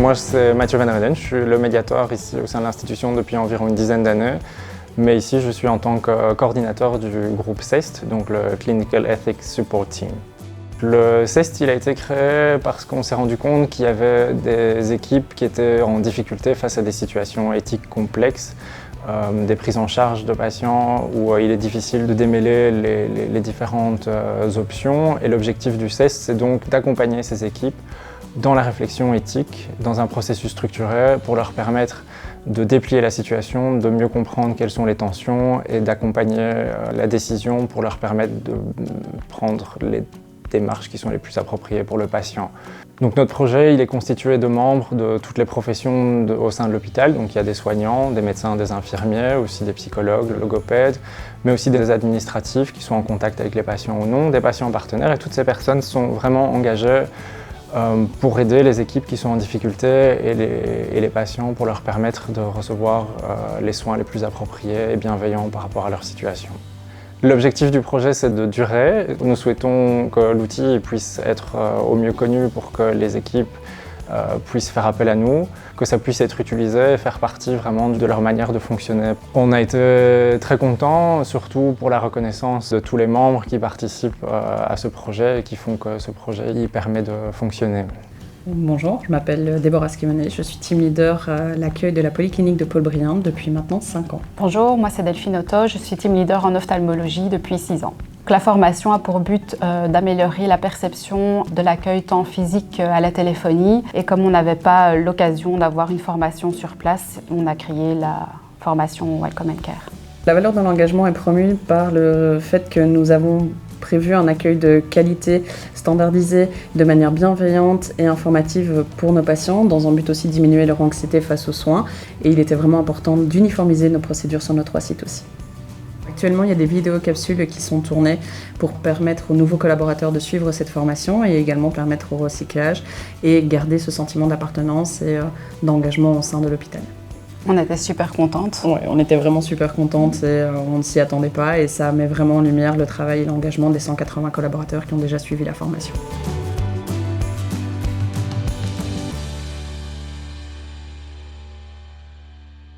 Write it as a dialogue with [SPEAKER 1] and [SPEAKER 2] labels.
[SPEAKER 1] Moi, c'est Mathieu Van Reden, je suis le médiateur ici au sein de l'institution depuis environ une dizaine d'années. Mais ici, je suis en tant que coordinateur du groupe CEST, donc le Clinical Ethics Support Team. Le CEST il a été créé parce qu'on s'est rendu compte qu'il y avait des équipes qui étaient en difficulté face à des situations éthiques complexes, des prises en charge de patients où il est difficile de démêler les différentes options. Et l'objectif du CEST, c'est donc d'accompagner ces équipes dans la réflexion éthique, dans un processus structuré pour leur permettre de déplier la situation, de mieux comprendre quelles sont les tensions et d'accompagner la décision pour leur permettre de prendre les démarches qui sont les plus appropriées pour le patient. Donc notre projet il est constitué de membres de toutes les professions au sein de l'hôpital. Donc il y a des soignants, des médecins, des infirmiers, aussi des psychologues, logopèdes, mais aussi des administratifs qui sont en contact avec les patients ou non, des patients partenaires, et toutes ces personnes sont vraiment engagées pour aider les équipes qui sont en difficulté et les patients pour leur permettre de recevoir les soins les plus appropriés et bienveillants par rapport à leur situation. L'objectif du projet, c'est de durer. Nous souhaitons que l'outil puisse être au mieux connu pour que les équipes puissent faire appel à nous, que ça puisse être utilisé et faire partie vraiment de leur manière de fonctionner. On a été très contents, surtout pour la reconnaissance de tous les membres qui participent à ce projet et qui font que ce projet y permet de fonctionner.
[SPEAKER 2] Bonjour, je m'appelle Déborah Skimonet, je suis team leader à l'accueil de la polyclinique de Paul Briand depuis maintenant 5 ans.
[SPEAKER 3] Bonjour, moi c'est Delphine Otto, je suis team leader en ophtalmologie depuis 6 ans. La formation a pour but d'améliorer la perception de l'accueil tant physique à la téléphonie, et comme on n'avait pas l'occasion d'avoir une formation sur place, on a créé la formation Welcome and Care.
[SPEAKER 2] La valeur de l'engagement est promue par le fait que nous avons prévu un accueil de qualité standardisé de manière bienveillante et informative pour nos patients, dans un but aussi de diminuer leur anxiété face aux soins, et il était vraiment important d'uniformiser nos procédures sur nos 3 sites aussi. Actuellement, il y a des vidéocapsules qui sont tournées pour permettre aux nouveaux collaborateurs de suivre cette formation et également permettre au recyclage et garder ce sentiment d'appartenance et d'engagement au sein de l'hôpital.
[SPEAKER 3] On était super contentes.
[SPEAKER 2] Ouais, on était vraiment super contentes et on ne s'y attendait pas, et ça met vraiment en lumière le travail et l'engagement des 180 collaborateurs qui ont déjà suivi la formation.